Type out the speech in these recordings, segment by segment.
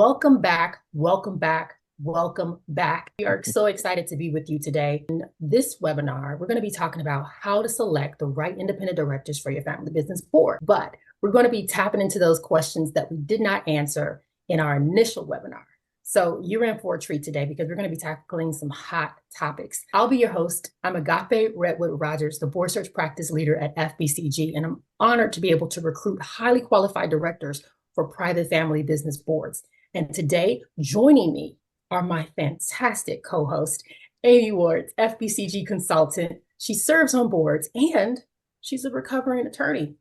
Welcome back, welcome back, welcome back. We are so excited to be with you today. In this webinar, we're going to be talking about how to select the right independent directors for your family business board. But we're going to be tapping into those questions that we did not answer in our initial webinar. So you're in for a treat today because we're going to be tackling some hot topics. I'll be your host. I'm Agape Redwood Rogers, the board search practice leader at FBCG, and I'm honored to be able to recruit highly qualified directors for private family business boards. And today, joining me are my fantastic co-host, Amy Wirtz, FBCG consultant. She serves on boards and she's a recovering attorney.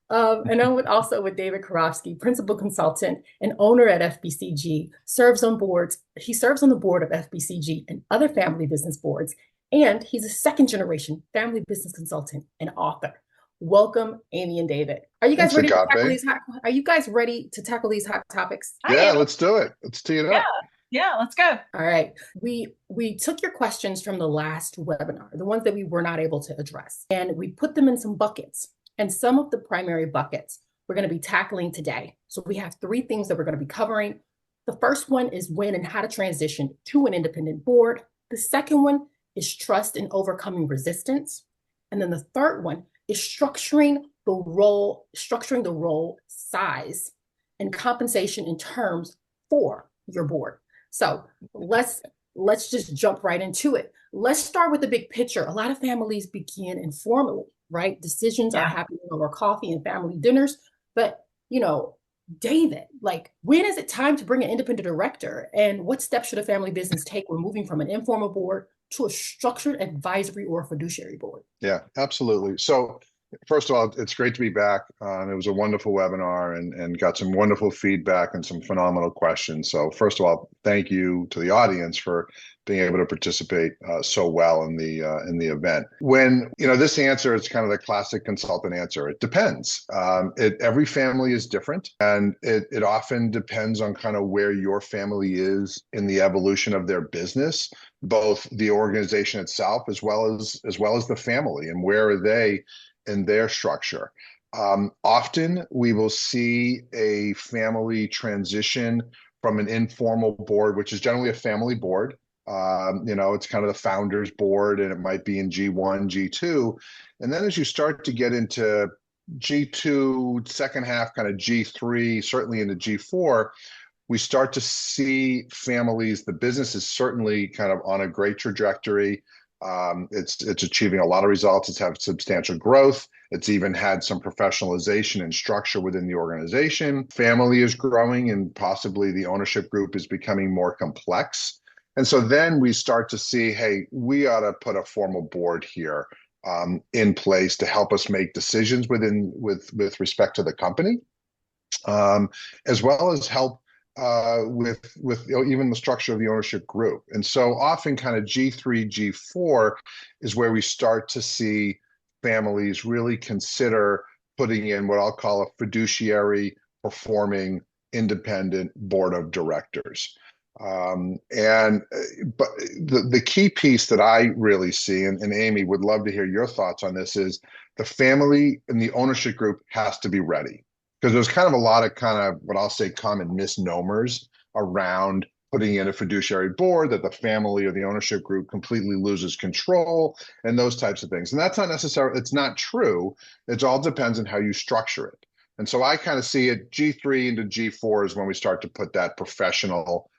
And I'm also with David Karofsky, principal consultant and owner at FBCG, serves on boards. He serves on the board of FBCG and other family business boards. And he's a second generation family business consultant and author. Welcome, Amy and David. Are you guys ready to tackle these hot topics? Yeah, let's do it. Let's tee it up. Yeah, let's go. All right. We took your questions from the last webinar, the ones that we were not able to address, and we put them in some buckets. And some of the primary buckets we're going to be tackling today. So we have three things that we're going to be covering. The first one is when and how to transition to an independent board. The second one is trust and overcoming resistance. And then the third one is structuring the role size and compensation in terms for your board. So let's just jump right into it. Let's start with the big picture. A lot of families begin informally, right? Decisions are happening over coffee and family dinners. But, David, when is it time to bring an independent director? And what steps should a family business take when moving from an informal board to a structured advisory or fiduciary board? Yeah, absolutely. So first of all, it's great to be back. It was a wonderful webinar and got some wonderful feedback and some phenomenal questions. So first of all, thank you to the audience for being able to participate so well in the event. When this answer is kind of the classic consultant answer. It depends. Every family is different, and it often depends on kind of where your family is in the evolution of their business, both the organization itself as well as the family, and where are they in their structure. Often we will see a family transition from an informal board, which is generally a family board. It's kind of the founder's board, and it might be in G1, G2. And then as you start to get into G2, second half, kind of G3, certainly into G4, we start to see families, the business is certainly kind of on a great trajectory. It's achieving a lot of results. It's had substantial growth. It's even had some professionalization and structure within the organization. Family is growing, and possibly the ownership group is becoming more complex. And so then we start to see, hey, we ought to put a formal board here in place to help us make decisions with respect to the company, as well as help with even the structure of the ownership group. And so often kind of G3, G4 is where we start to see families really consider putting in what I'll call a fiduciary performing independent board of directors. But the key piece that I really see, and Amy would love to hear your thoughts on this, is the family and the ownership group has to be ready. Because there's kind of a lot of what I'll say common misnomers around putting in a fiduciary board, that the family or the ownership group completely loses control and those types of things. And that's not necessarily, it's not true. It all depends on how you structure it. And so I kind of see it G3 into G4 is when we start to put that professional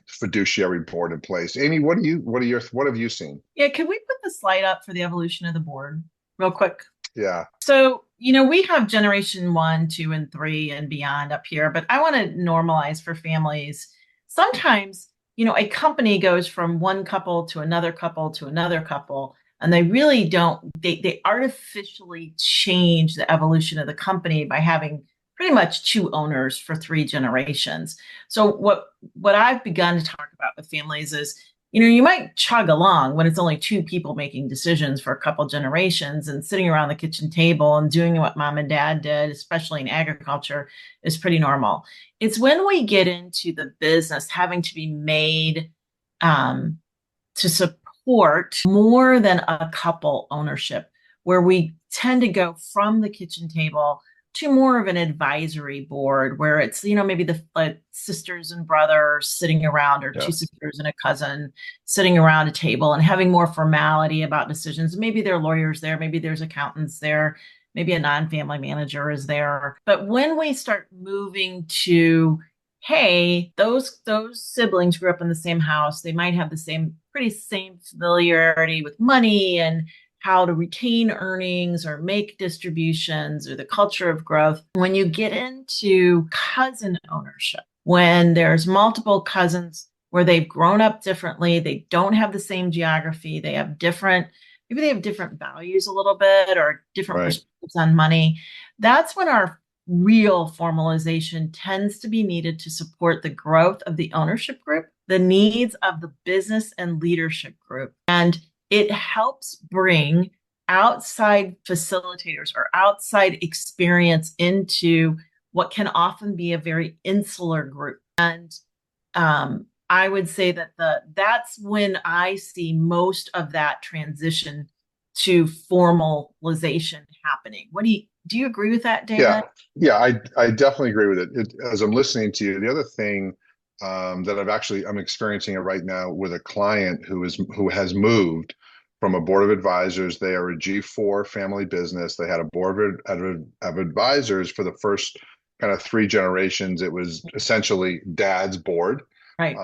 fiduciary board in place. Amy, what have you seen? Yeah, can we put the slide up for the evolution of the board real quick? Yeah. So, we have generation 1, 2, and 3 and beyond up here, but I want to normalize for families. Sometimes, a company goes from one couple to another couple to another couple, and they really they artificially change the evolution of the company by having pretty much 2 owners for 3 generations. So what I've begun to talk about with families is, you might chug along when it's only 2 people making decisions for a couple generations, and sitting around the kitchen table and doing what mom and dad did, especially in agriculture, is pretty normal. It's when we get into the business having to be made to support more than a couple ownership, where we tend to go from the kitchen table to more of an advisory board where it's, maybe the sisters and brothers sitting around, or two sisters and a cousin sitting around a table and having more formality about decisions. Maybe there are lawyers there, maybe there's accountants there, maybe a non-family manager is there. But when we start moving to, hey, those siblings grew up in the same house, they might have the same familiarity with money and how to retain earnings or make distributions or the culture of growth. When you get into cousin ownership, when there's multiple cousins where they've grown up differently, they don't have the same geography, maybe they have different values a little bit or different perspectives on money. That's when our real formalization tends to be needed to support the growth of the ownership group, the needs of the business and leadership group. And it helps bring outside facilitators or outside experience into what can often be a very insular group. And I would say that that's when I see most of that transition to formalization happening. Do you agree with that, David? Yeah, I definitely agree with it. As I'm listening to you, the other thing that I'm experiencing it right now with a client who has moved from a board of advisors. They are a G4 family business. They had a board of advisors for the first kind of 3 generations. It was essentially dad's board. Right.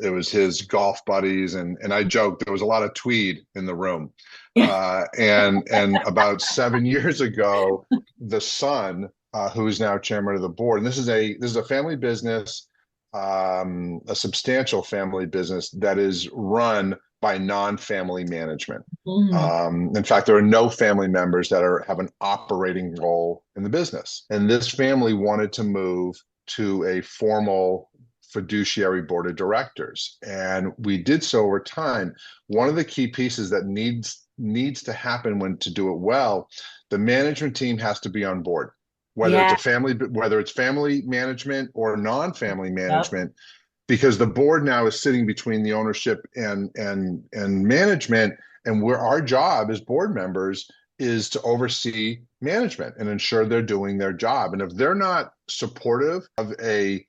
It was his golf buddies, and I joked there was a lot of tweed in the room. And about 7 years ago, the son, who's now chairman of the board, and this is a family business, a substantial family business that is run by non-family management. In fact, there are no family members that have an operating role in the business. And this family wanted to move to a formal fiduciary board of directors. And we did so over time. One of the key pieces that needs to happen to do it well, the management team has to be on board, whether it's family management or non-family management, because the board now is sitting between the ownership and management. And our job as board members is to oversee management and ensure they're doing their job. And if they're not supportive of a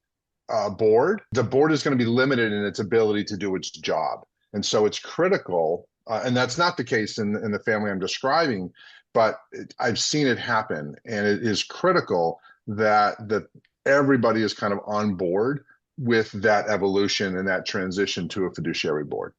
board, the board is going to be limited in its ability to do its job. And so it's critical, and that's not the case in the family I'm describing, but I've seen it happen, and it is critical that everybody is kind of on board with that evolution and that transition to a fiduciary board.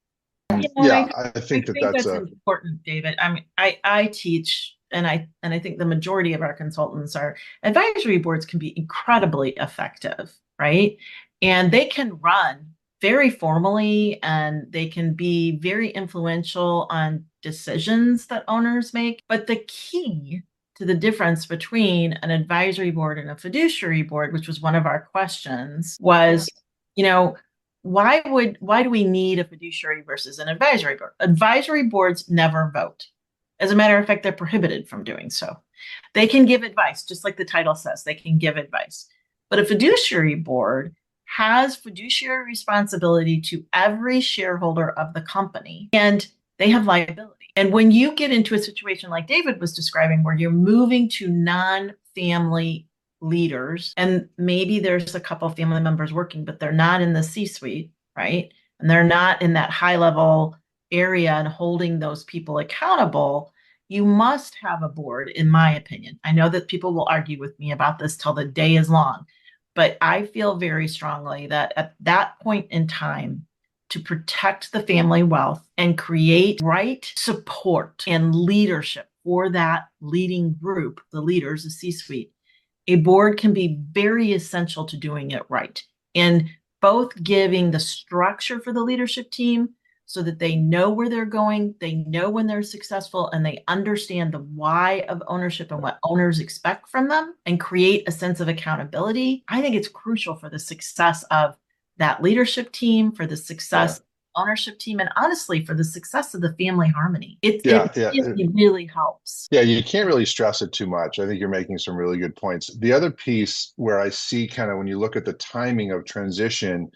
I think that's important, David. I mean, I teach, and I think the majority of our consultants are advisory boards can be incredibly effective, right? And they can run very formally, and they can be very influential on decisions that owners make. But the key to the difference between an advisory board and a fiduciary board, which was one of our questions, was, why do we need a fiduciary versus an advisory board? Advisory boards never vote. As a matter of fact, they're prohibited from doing so. They can give advice, just like the title says, they can give advice. But a fiduciary board has fiduciary responsibility to every shareholder of the company, and they have liability. And when you get into a situation like David was describing, where you're moving to non-family leaders, and maybe there's a couple of family members working, but they're not in the C-suite, right? And they're not in that high-level area and holding those people accountable, you must have a board, in my opinion. I know that people will argue with me about this till the day is long, but I feel very strongly that at that point in time, to protect the family wealth and create right support and leadership for that leading group, the leaders, the C-suite, a board can be very essential to doing it right. And both giving the structure for the leadership team so that they know where they're going, they know when they're successful, and they understand the why of ownership and what owners expect from them, and create a sense of accountability. I think it's crucial for the success of that leadership team, for the success of the ownership team, and honestly, for the success of the family harmony. It really helps. Yeah, you can't really stress it too much. I think you're making some really good points. The other piece where I see kind of when you look at the timing of transition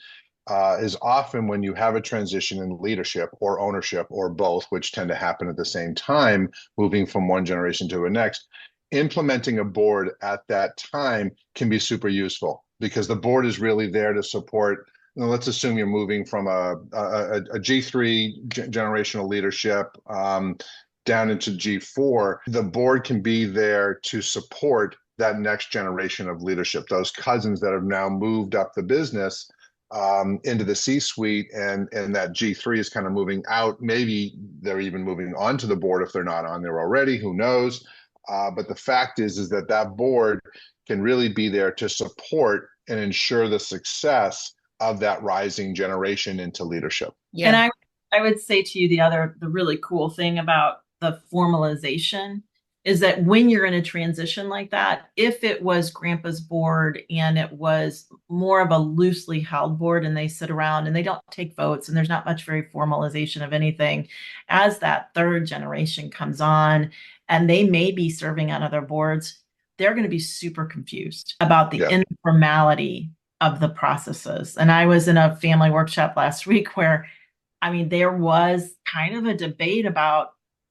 is often when you have a transition in leadership or ownership or both, which tend to happen at the same time, moving from one generation to the next. implementing a board at that time can be super useful, because the board is really there to support. Let's assume you're moving from a G3 generational leadership down into G4. The board can be there to support that next generation of leadership, those cousins that have now moved up the business into the C-suite, and that G3 is kind of moving out. Maybe they're even moving onto the board if they're not on there already, who knows? But the fact is that board can really be there to support and ensure the success of that rising generation into leadership. Yeah. And I would say to you, the really cool thing about the formalization is that when you're in a transition like that, if it was grandpa's board and it was more of a loosely held board and they sit around and they don't take votes and there's not much very formalization of anything, as that third generation comes on and they may be serving on other boards, they're going to be super confused about the informality of the processes. And I was in a family workshop last week where, I mean, there was kind of a debate about,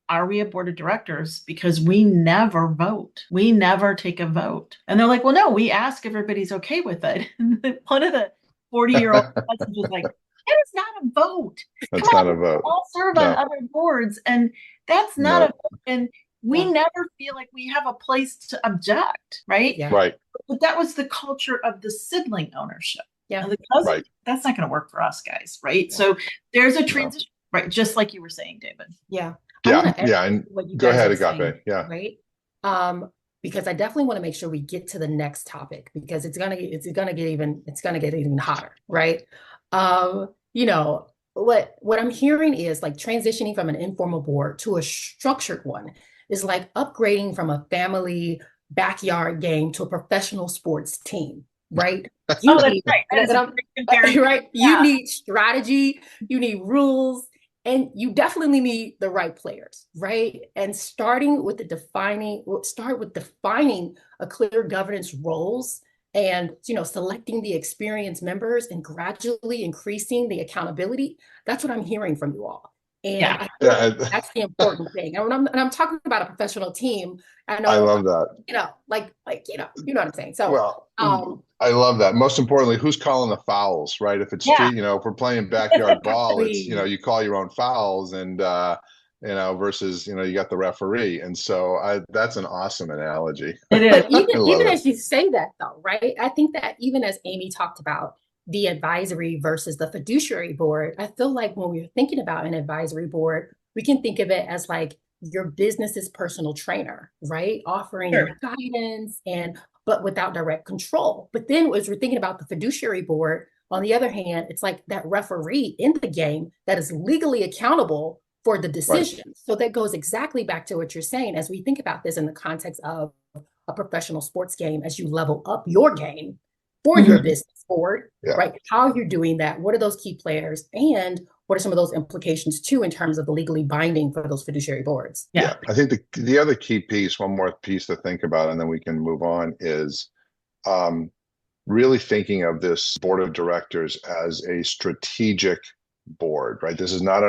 are we a board of directors? Because we never vote. We never take a vote. And they're like, well, no, we ask if everybody's okay with it. And one of the 40-year-old cousins was like, that is not a vote. That's not a vote. We all serve on other boards, and that's not a vote. And we never feel like we have a place to object, right? Yeah. Right. But that was the culture of the sibling ownership. Yeah. The cousin, that's not going to work for us guys, right? Yeah. So there's a transition, right? Just like you were saying, David. Yeah. Yeah. And go ahead, Agape. Saying, yeah. Right. Because I definitely want to make sure we get to the next topic, because it's gonna get even hotter, right? You know, what I'm hearing is like transitioning from an informal board to a structured one is like upgrading from a family backyard game to a professional sports team, right? That's right. Right. Yeah. You need strategy, you need rules, and you definitely need the right players, right? And start with defining a clear governance roles, and selecting the experienced members and gradually increasing the accountability. That's what I'm hearing from you all. And that's the important thing. And when I'm talking about a professional team, I love that. You know what I'm saying. So, well, I love that. Most importantly, who's calling the fouls, right? If it's street, if we're playing backyard ball, it's you call your own fouls, and versus you got the referee. And so that's an awesome analogy. It is. even as you say that, though, right? I think that even as Amy talked about the advisory versus the fiduciary board, I feel like when we're thinking about an advisory board, we can think of it as like your business's personal trainer, right? Offering guidance but without direct control. But then as we're thinking about the fiduciary board, on the other hand, it's like that referee in the game that is legally accountable for the decision. Right. So that goes exactly back to what you're saying as we think about this in the context of a professional sports game, as you level up your game for your business board, right? How you're doing that, what are those key players, and what are some of those implications too in terms of the legally binding for those fiduciary boards? Yeah. I think the other key piece, one more piece to think about, and then we can move on, is really thinking of this board of directors as a strategic board, right? This is not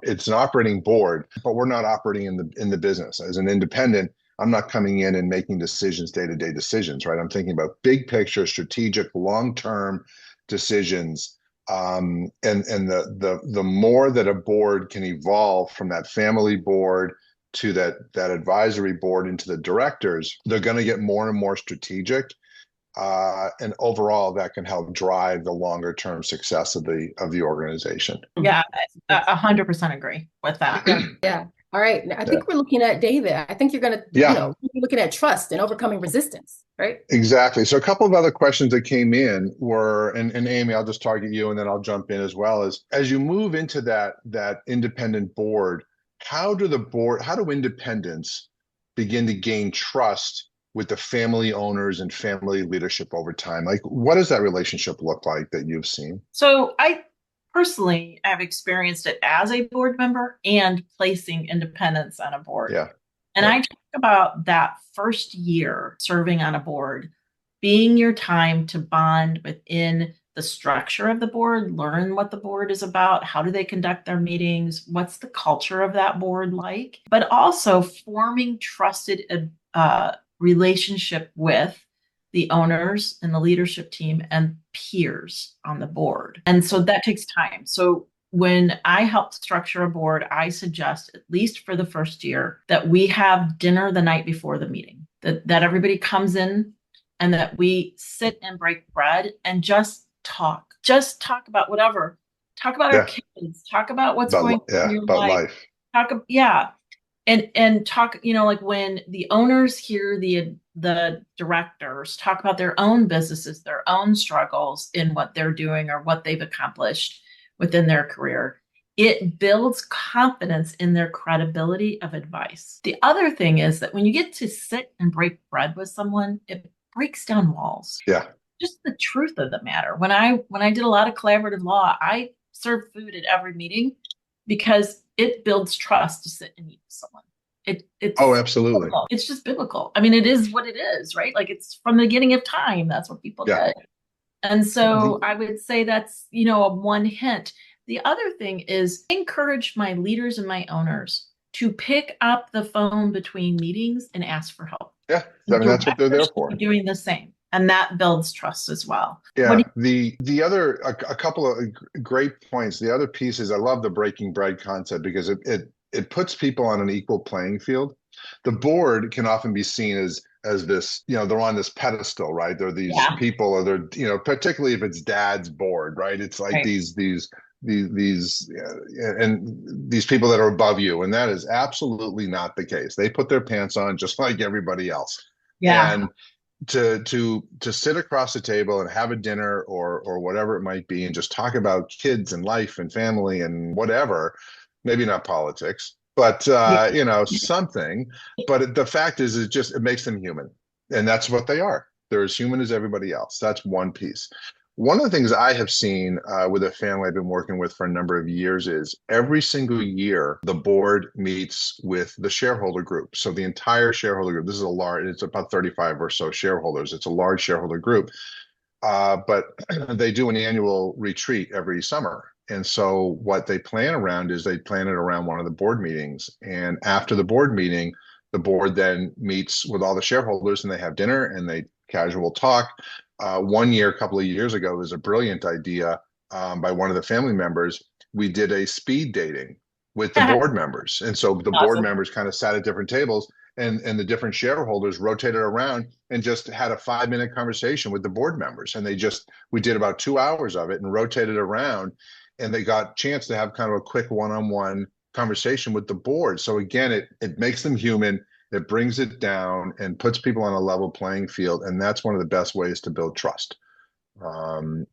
it's an operating board, but we're not operating in the business. As an independent, I'm not coming in and making day-to-day decisions, right? I'm thinking about big picture, strategic, long-term decisions. And the more that a board can evolve from that family board to that advisory board into the directors, they're going to get more and more strategic. And overall, that can help drive the longer term success of the organization. Yeah, 100% agree with that. Yeah. All right. I think we're looking at David. I think you're going to, you're looking at trust and overcoming resistance, right? Exactly. So a couple of other questions that came in were, and Amy, I'll just target you and then I'll jump in as well, as you move into that independent board, how do independents begin to gain trust with the family owners and family leadership over time? Like, what does that relationship look like that you've seen? So I personally have experienced it as a board member and placing independents on a board. Yeah. And I talk about that first year serving on a board being your time to bond within the structure of the board, learn what the board is about, how do they conduct their meetings, what's the culture of that board like, but also forming trusted relationship with the owners and the leadership team and peers on the board. And so that takes time. So when I help structure a board, I suggest, at least for the first year, that we have dinner the night before the meeting, that everybody comes in and that we sit and break bread and just talk about whatever. Talk about our kids, talk about what's going on in your life. And talk, like when the owners hear the directors talk about their own businesses, their own struggles in what they're doing or what they've accomplished within their career, it builds confidence in their credibility of advice. The other thing is that when you get to sit and break bread with someone, it breaks down walls. Yeah. Just the truth of the matter. When I did a lot of collaborative law, I served food at every meeting because it builds trust to sit and eat with someone. It's absolutely. Biblical. It's just biblical. I mean, it is what it is, right? Like, it's from the beginning of time. That's what people did. And so I would say that's, a one hint. The other thing is, I encourage my leaders and my owners to pick up the phone between meetings and ask for help. Yeah, I mean, that's what they're there for. Doing the same. And that builds trust as well. Yeah. The other, a couple of great points. The other piece is, I love the breaking bread concept because it puts people on an equal playing field. The board can often be seen as this, they're on this pedestal, right? They're these people, or they're, particularly if it's dad's board, right? It's like these and these people that are above you, and that is absolutely not the case. They put their pants on just like everybody else. Yeah. And to sit across the table and have a dinner or whatever it might be and just talk about kids and life and family and whatever, maybe not politics, but something. But the fact is, it makes them human, and that's what they are. They're as human as everybody else. That's one piece. One of the things I have seen with a family I've been working with for a number of years is every single year the board meets with the shareholder group. So the entire shareholder group, it's about 35 or so shareholders. It's a large shareholder group, but they do an annual retreat every summer. And so what they plan around is they plan it around one of the board meetings. And after the board meeting, the board then meets with all the shareholders and they have dinner and they casual talk. One year, a couple of years ago, it was a brilliant idea by one of the family members. We did a speed dating with the board members. And so the board members kind of sat at different tables and the different shareholders rotated around and just had a 5-minute conversation with the board members. And we did about 2 hours of it and rotated around, and they got a chance to have kind of a quick one-on-one conversation with the board. So again, it makes them human. It brings it down and puts people on a level playing field. And that's one of the best ways to build trust. And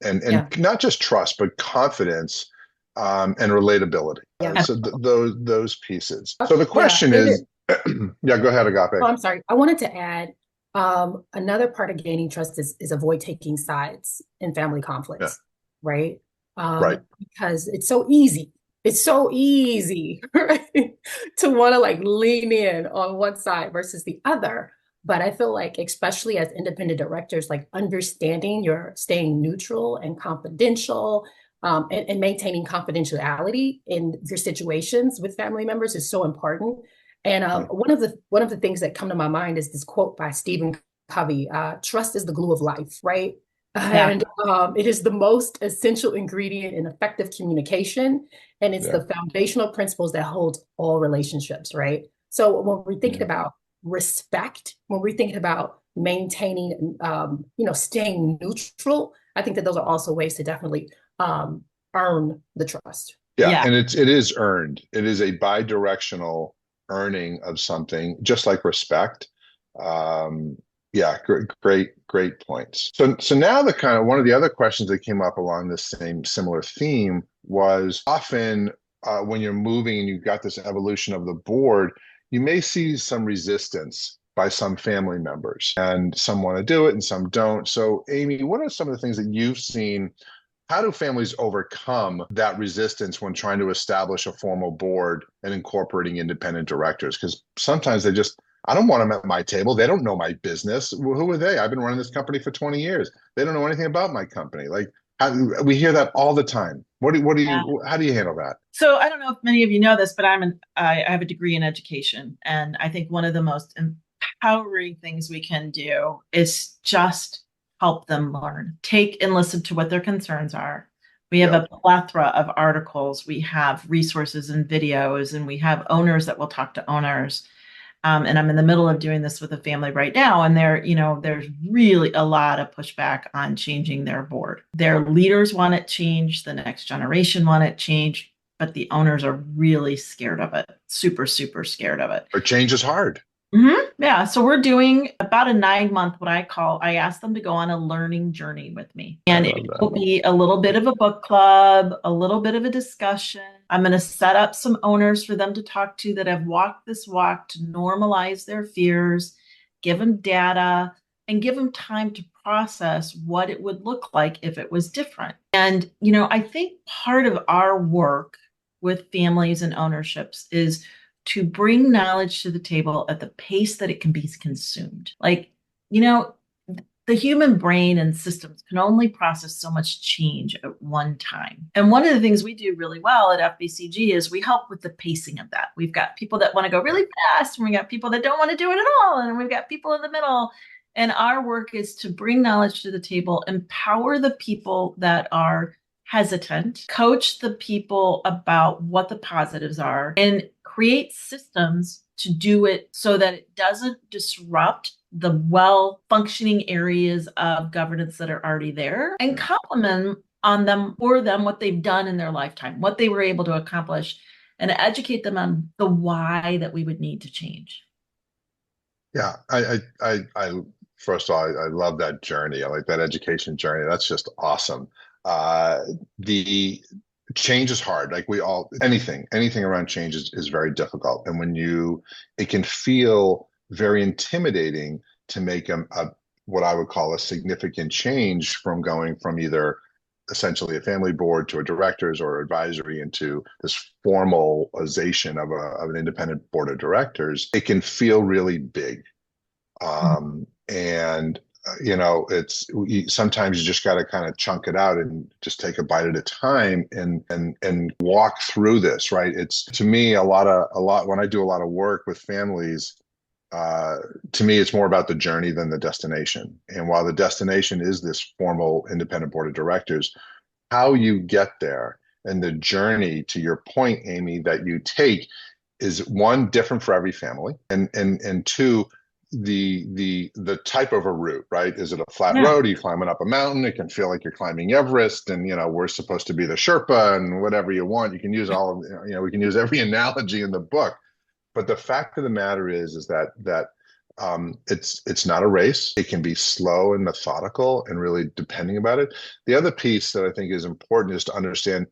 not just trust, but confidence and relatability. Yeah. So those pieces. So the question is, go ahead, Agape. Oh, I'm sorry. I wanted to add another part of gaining trust is avoid taking sides in family conflicts, right? Right. Because it's so easy. It's so easy, right, to want to lean in on one side versus the other. But I feel like, especially as independent directors, understanding you're staying neutral and confidential and maintaining confidentiality in your situations with family members is so important. And one of the things that come to my mind is this quote by Stephen Covey: "Trust is the glue of life," right? And it is the most essential ingredient in effective communication. And it's the foundational principles that hold all relationships, right? So when we're thinking about respect, when we're thinking about maintaining, staying neutral, I think that those are also ways to definitely earn the trust. Yeah. And it is earned. It is a bi-directional earning of something, just like respect. Great points. So now one of the other questions that came up along this same similar theme was, often when you're moving and you've got this evolution of the board, you may see some resistance by some family members, and some want to do it and some don't. So Amy, what are some of the things that you've seen? How do families overcome that resistance when trying to establish a formal board and incorporating independent directors? Because sometimes I don't want them at my table. They don't know my business. Who are they? I've been running this company for 20 years. They don't know anything about my company. We hear that all the time. How do you handle that? So I don't know if many of you know this, but I have a degree in education. And I think one of the most empowering things we can do is just help them learn, take and listen to what their concerns are. We have a plethora of articles, we have resources and videos, and we have owners that will talk to owners. And I'm in the middle of doing this with a family right now, and there's really a lot of pushback on changing their board. Their leaders want it changed, the next generation want it changed, but the owners are really scared of it, super, super scared of it. Or change is hard. Yeah. So we're doing about a 9-month, I asked them to go on a learning journey with me. And it will be a little bit of a book club, a little bit of a discussion. I'm going to set up some owners for them to talk to that have walked this walk to normalize their fears, give them data, and give them time to process what it would look like if it was different. And, I think part of our work with families and ownerships is to bring knowledge to the table at the pace that it can be consumed. The human brain and systems can only process so much change at one time. And one of the things we do really well at FBCG is we help with the pacing of that. We've got people that want to go really fast, and we got people that don't want to do it at all, and we've got people in the middle. And our work is to bring knowledge to the table, empower the people that are hesitant, coach the people about what the positives are, and create systems to do it so that it doesn't disrupt the well-functioning areas of governance that are already there, and compliment on them for them what they've done in their lifetime, what they were able to accomplish, and educate them on the why that we would need to change. Yeah, I first of all, I love that journey. I like that education journey. That's just awesome. The change is hard. Like anything around change is very difficult. And it can feel very intimidating to make what I would call a significant change from going from either essentially a family board to a directors or advisory into this formalization of an independent board of directors. It can feel really big. And sometimes you just got to kind of chunk it out and just take a bite at a time and walk through this, right? It's, to me, a lot when I do a lot of work with families, to me, it's more about the journey than the destination. And while the destination is this formal independent board of directors, how you get there and the journey, to your point, Amy, that you take is, one, different for every family, and two, the type of a route, right? Is it a flat road? Are you climbing up a mountain? It can feel like you're climbing Everest, and we're supposed to be the Sherpa and whatever you want. You can use we can use every analogy in the book. But the fact of the matter is that it's not a race. It can be slow and methodical and really depending about it. The other piece that I think is important is to understand,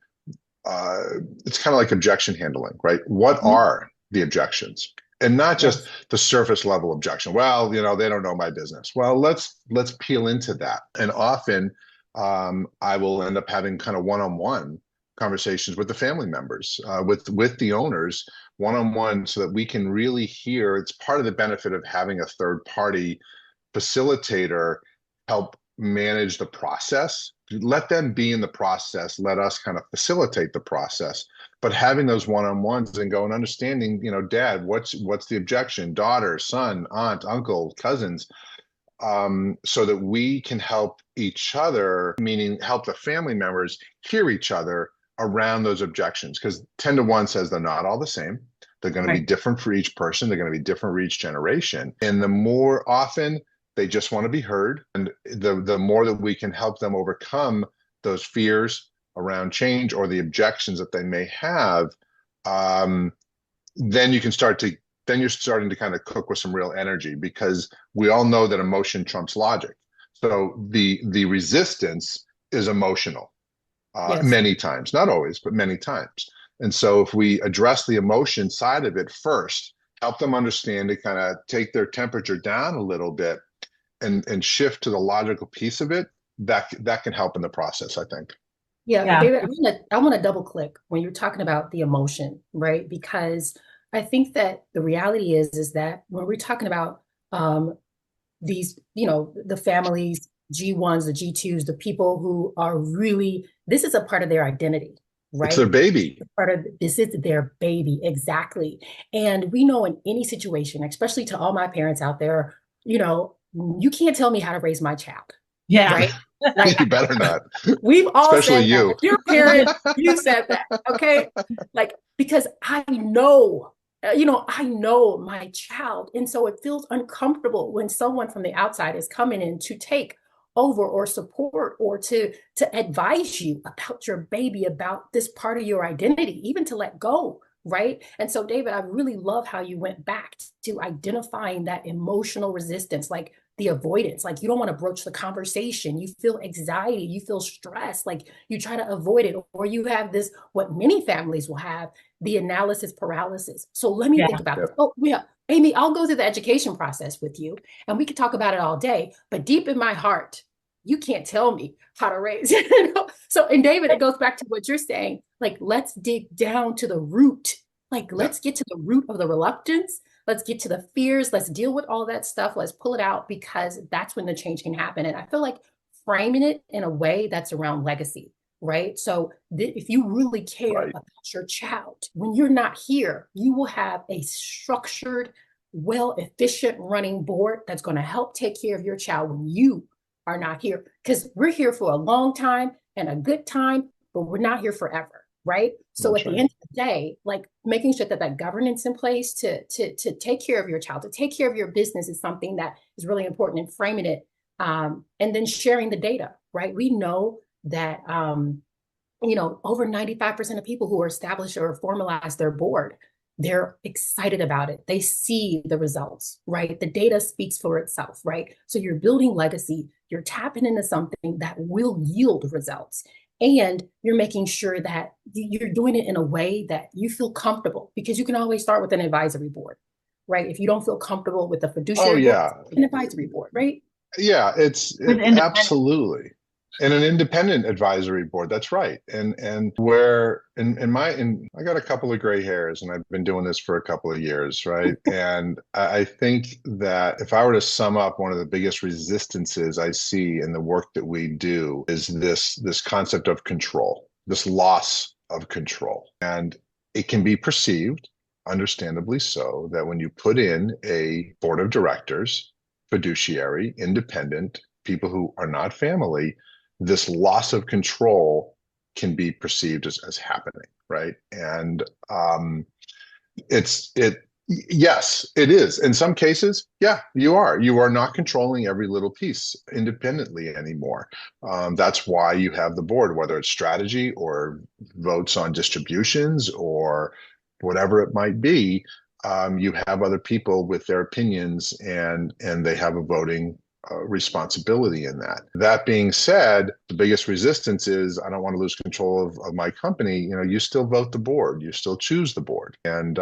it's kind of like objection handling, right? What are the objections? And not just the surface level objection. Well, they don't know my business. Well, let's peel into that. And often I will end up having kind of one-on-one conversations with the family members, with the owners, one-on-one, so that we can really hear. It's part of the benefit of having a third-party facilitator help manage the process. Let them be in the process. Let us kind of facilitate the process. But having those one-on-ones and go and understanding, Dad, what's the objection? Daughter, son, aunt, uncle, cousins, so that we can help each other, meaning help the family members hear each other around those objections. Because 10 to 1 says they're not all the same. They're going to be different for each person. They're going to be different for each generation. And the more often they just want to be heard, and the more that we can help them overcome those fears around change or the objections that they may have, then you're starting to kind of cook with some real energy, because we all know that emotion trumps logic. So the resistance is emotional, many times, not always, but many times. And so if we address the emotion side of it first, help them understand it, kind of take their temperature down a little bit and shift to the logical piece of it, that can help in the process, I think. Yeah. David, I want to double click when you're talking about the emotion, right? Because I think that the reality is that when we're talking about these, the families, G1s, the G2s, the people who are really, this is a part of their identity, It's right? their baby. This is their baby, exactly. And we know in any situation, especially to all my parents out there, you can't tell me how to raise my child, Yeah. right? Like, You better not. we've all Especially said that. you. If you're a parent, you said that, okay? Like, because I know, I know my child. And so it feels uncomfortable when someone from the outside is coming in to take over or support or to advise you about your baby, about this part of your identity, even to let go, right? And so, David, I really love how you went back to identifying that emotional resistance, like the avoidance, like you don't want to broach the conversation, you feel anxiety, you feel stress, like you try to avoid it, or you have this, what many families will have, the analysis paralysis. So let me think about this. Oh, yeah. Amy, I'll go through the education process with you and we could talk about it all day, but deep in my heart, you can't tell me how to raise. So, and David, it goes back to what you're saying, like, let's dig down to the root. Like, let's get to the root of the reluctance. Let's get to the fears. Let's deal with all that stuff. Let's pull it out, because that's when the change can happen. And I feel like framing it in a way that's around legacy, right? So if you really care about your child, when you're not here, you will have a structured, efficient running board that's going to help take care of your child when you are not here, because we're here for a long time and a good time, but we're not here forever, right? So that's at the end of the day, like making sure that that governance in place to take care of your child, to take care of your business is something that is really important, in framing it, and then sharing the data, right? We know that over 95% of people who are established or formalized their board, they're excited about it. They see the results, right? The data speaks for itself, right? So you're building legacy, you're tapping into something that will yield results. And you're making sure that you're doing it in a way that you feel comfortable, because you can always start with an advisory board, right? If you don't feel comfortable with the fiduciary board, an advisory board, right? Yeah, it's absolutely. And an independent advisory board. That's right. And where I got a couple of gray hairs and I've been doing this for a couple of years, right? And I think that if I were to sum up, one of the biggest resistances I see in the work that we do is this concept of control, this loss of control. And it can be perceived, understandably so, that when you put in a board of directors, fiduciary, independent, people who are not family, this loss of control can be perceived as happening, right? And yes, it is. In some cases, yeah, you are not controlling every little piece independently anymore. That's why you have the board, whether it's strategy or votes on distributions or whatever it might be. You have other people with their opinions, and they have a voting responsibility in that. That being said, the biggest resistance is, I don't want to lose control of my company. You still vote the board, you still choose the board. And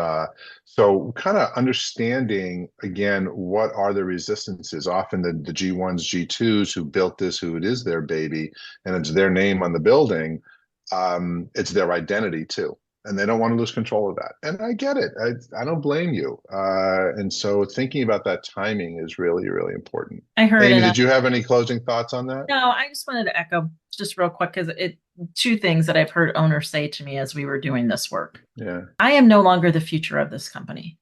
so kind of understanding, again, what are the resistances? Often the G1s, G2s who built this, who it is their baby, and it's their name on the building, it's their identity too. And they don't want to lose control of that. And I get it. I don't blame you. And so thinking about that timing is really, really important. I heard Amy, did you have any closing thoughts on that? No, I just wanted to echo just real quick, because two things that I've heard owners say to me as we were doing this work. Yeah. I am no longer the future of this company.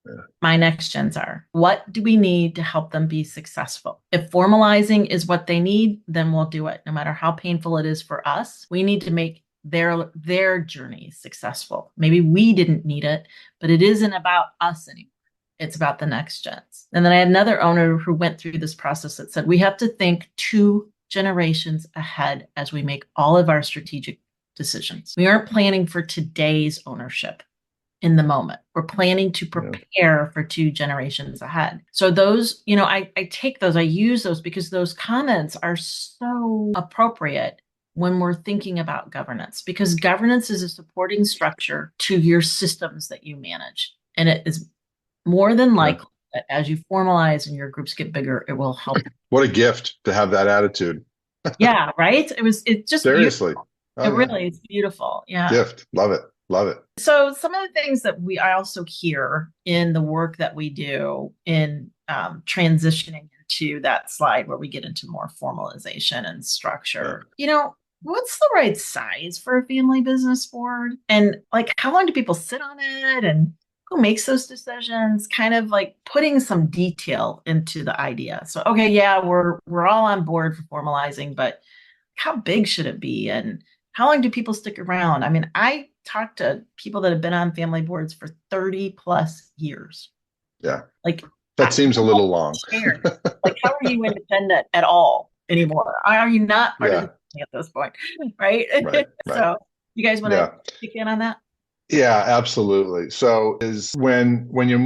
Yeah. My next gens are. What do we need to help them be successful? If formalizing is what they need, then we'll do it. No matter how painful it is for us, we need to make their journey successful. Maybe we didn't need it, but it isn't about us anymore. It's about the next gens. And then I had another owner who went through this process that said, we have to think 2 generations ahead as we make all of our strategic decisions. We aren't planning for today's ownership in the moment. We're planning to prepare for 2 generations ahead. So those, I take those, I use those, because those comments are so appropriate when we're thinking about governance, because governance is a supporting structure to your systems that you manage. And it is more than likely that as you formalize and your groups get bigger, it will help. What a gift to have that attitude. Yeah, right? It's just seriously. It really is beautiful. Yeah. Gift. Love it. Love it. So some of the things that I also hear in the work that we do in transitioning into that slide where we get into more formalization and structure, what's the right size for a family business board? And like, how long do people sit on it? And who makes those decisions? Kind of like putting some detail into the idea. So, okay, yeah, we're all on board for formalizing, but how big should it be? And how long do people stick around? I mean, I talked to people that have been on family boards for 30 plus years. Yeah. Like, That seems a little long. Like, how are you independent at all anymore? Are you not part of the family at this point? Right. Right. So you guys want to kick in on that? Yeah, absolutely. So is when you're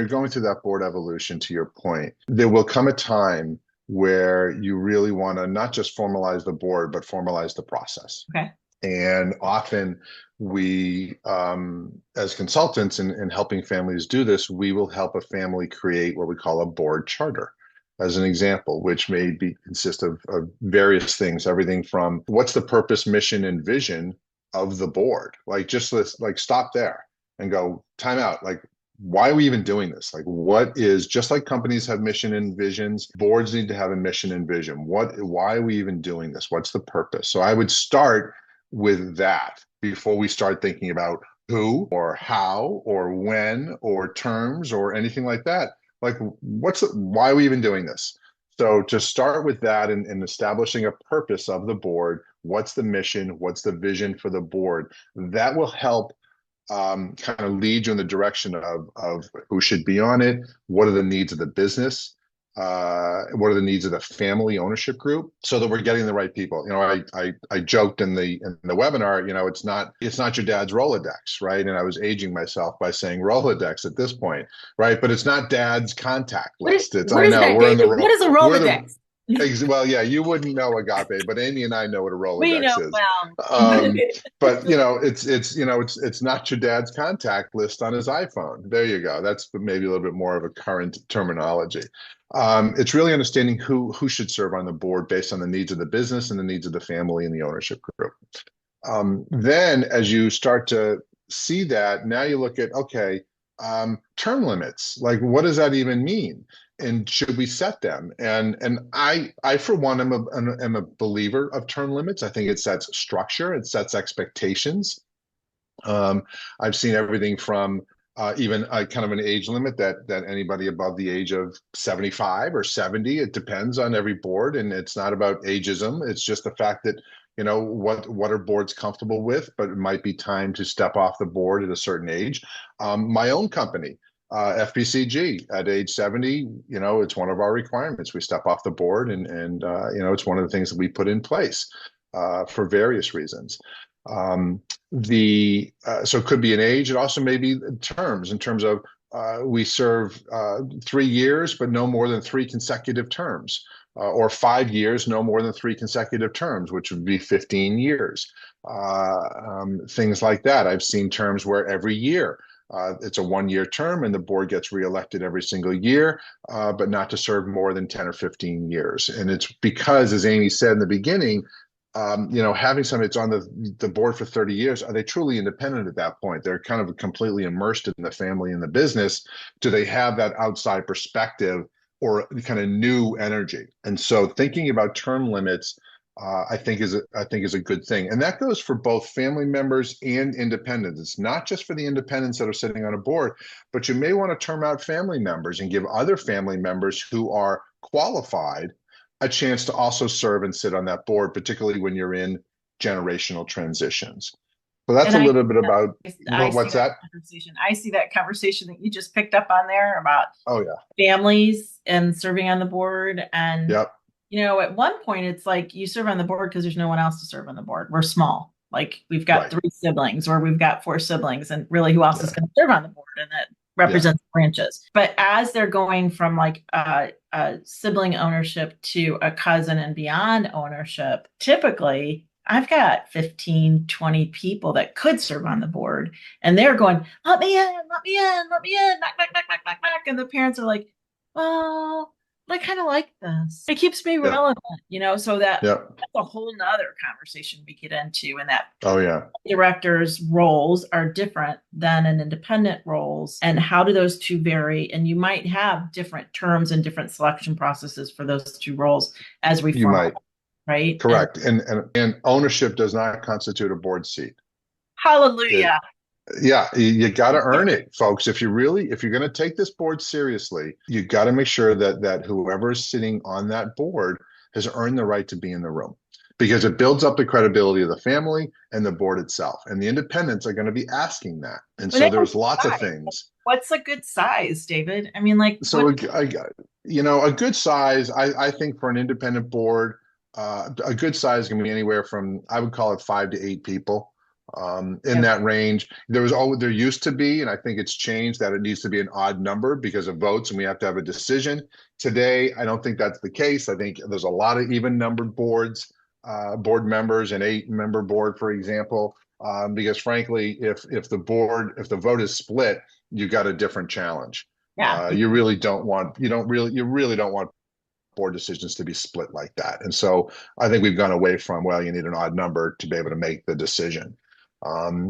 going through that board evolution, to your point, there will come a time where you really want to not just formalize the board, but formalize the process. Okay. And often we, as consultants in helping families do this, we will help a family create what we call a board charter, as an example, which may consist of various things, everything from what's the purpose, mission, and vision of the board. Like, just let's like stop there and go, time out. Like, why are we even doing this? Like, what is, just like companies have mission and visions, boards need to have a mission and vision. Why are we even doing this? What's the purpose? So I would start with that before we start thinking about who or how or when or terms or anything like that. Like, why are we even doing this? So to start with that and establishing a purpose of the board, what's the mission, what's the vision for the board, that will help kind of lead you in the direction of who should be on it, what are the needs of the business, what are the needs of the family ownership group, so that we're getting the right people. You know, I joked in the webinar, you know, it's not your dad's Rolodex, right? And I was aging myself by saying Rolodex at this point, right? But it's not dad's contact list. What is a Rolodex? Well, yeah, you wouldn't know Agape, but Amy and I know what a Rolodex is. Well. But you know, it's not your dad's contact list on his iPhone. There you go. That's maybe a little bit more of a current terminology. It's really understanding who should serve on the board based on the needs of the business and the needs of the family and the ownership group. Then, as you start to see that, now you look at, okay, term limits. Like, what does that even mean? And should we set them? And I for one am a believer of term limits. I think it sets structure, it sets expectations. I've seen everything from even kind of an age limit that anybody above the age of 75 or 70, it depends on every board, and it's not about ageism. It's just the fact that, you know, what are boards comfortable with, but it might be time to step off the board at a certain age. My own company, FPCG, at age 70, you know, it's one of our requirements. We step off the board, and you know, it's one of the things that we put in place for various reasons. So it could be an age. It also may be terms, in terms of we serve 3 years, but no more than 3 consecutive terms, or 5 years, no more than 3 consecutive terms, which would be 15 years. Things like that. I've seen terms where every year it's a 1-year term and the board gets reelected every single year, but not to serve more than 10 or 15 years. And it's because, as Amy said in the beginning, you know, having somebody that's on the board for 30 years, are they truly independent at that point? They're kind of completely immersed in the family and the business. Do they have that outside perspective or kind of new energy? And so thinking about term limits, I think is a good thing. And that goes for both family members and independents. It's not just for the independents that are sitting on a board, but you may want to term out family members and give other family members who are qualified a chance to also serve and sit on that board, particularly when you're in generational transitions. So that's a little bit about what's that? I see that conversation that you just picked up on there about families and serving on the board. And you know, at one point it's like you serve on the board because there's no one else to serve on the board. We're small. Like, we've got 3 siblings, or we've got 4 siblings, and really who else is going to serve on the board? And that represents branches. But as they're going from like a sibling ownership to a cousin and beyond ownership, typically I've got 15, 20 people that could serve on the board, and they're going, let me in, knock, knock, knock, knock, knock, knock. And the parents are like, well, I kind of like this. It keeps me relevant, you know, so that's a whole nother conversation we get into, and that directors' roles are different than an independent roles, and how do those two vary? And you might have different terms and different selection processes for those 2 roles as we You might. right? Correct. And ownership does not constitute a board seat. Hallelujah. Yeah, you got to earn it, folks. If you're going to take this board seriously, you got to make sure that whoever is sitting on that board has earned the right to be in the room, because it builds up the credibility of the family and the board itself. And the independents are going to be asking that. And so there's lots of things. What's a good size, David? I mean, like, so a good size, I think for an independent board, a good size can be anywhere from, I would call it 5 to 8 people. In that range. There used to be, and I think it's changed, that it needs to be an odd number because of votes and we have to have a decision. Today, I don't think that's the case. I think there's a lot of even numbered boards, board members, an 8-member board, for example, because frankly, if the vote is split, you got a different challenge. Yeah. You really don't want board decisions to be split like that. And so I think we've gone away from, well, you need an odd number to be able to make the decision.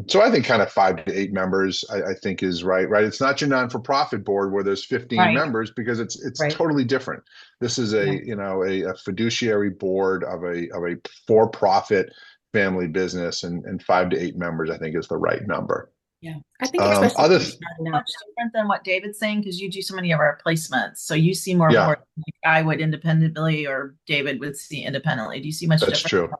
So I think kind of 5 to 8 members, I think is right. It's not your non-for-profit board where there's 15 members, because it's totally different. This is a fiduciary board of a for-profit family business, and 5 to 8 members, I think, is the right number. Yeah, I think especially much different than what David's saying, because you do so many of our placements, so you see more boards like I would independently, or David would see independently. Do you see much difference? That's true.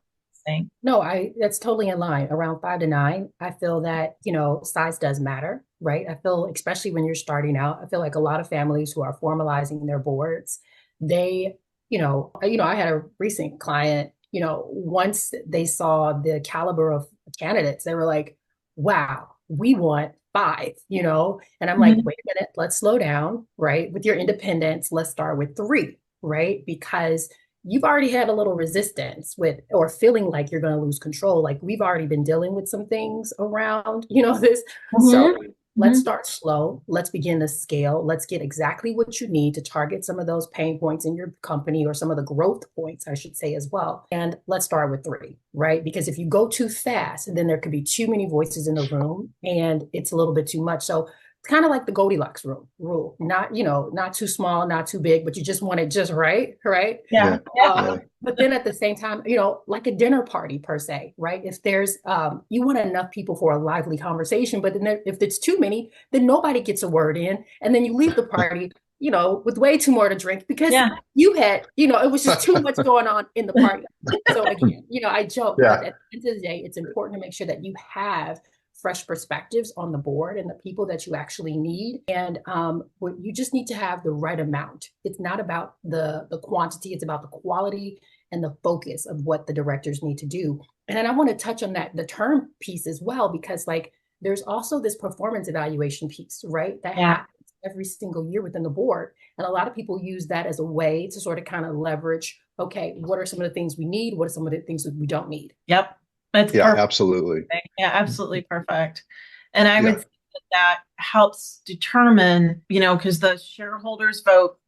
No, that's totally in line. Around 5 to 9, I feel that, size does matter, right? I feel, especially when you're starting out, I feel like a lot of families who are formalizing their boards, they, I had a recent client, once they saw the caliber of candidates, they were like, wow, we want 5, and I'm like, wait a minute, let's slow down, right? With your independence, let's start with 3, right? Because you've already had a little resistance with, or feeling like you're going to lose control. Like, we've already been dealing with some things around, this. So let's start slow. Let's begin to scale. Let's get exactly what you need to target some of those pain points in your company, or some of the growth points, I should say, as well. And let's start with 3, right? Because if you go too fast, then there could be too many voices in the room and it's a little bit too much. So kind of like the Goldilocks rule, not too small, not too big, but you just want it just right. Yeah. But then at the same time, like a dinner party per se, right? If there's, you want enough people for a lively conversation, but then if it's too many, then nobody gets a word in, and then you leave the party, with way too more to drink, because you had, it was just too much going on in the party. So again, I joke, but at the end of the day, it's important to make sure that you have fresh perspectives on the board and the people that you actually need. And you just need to have the right amount. It's not about the quantity, it's about the quality and the focus of what the directors need to do. And then I want to touch on the term piece as well, because there's also this performance evaluation piece, right? That happens every single year within the board. And a lot of people use that as a way to sort of kind of leverage, okay, what are some of the things we need? What are some of the things that we don't need? Yep. That's perfect. Absolutely. Yeah, absolutely perfect. And I would say that helps determine, because the shareholders vote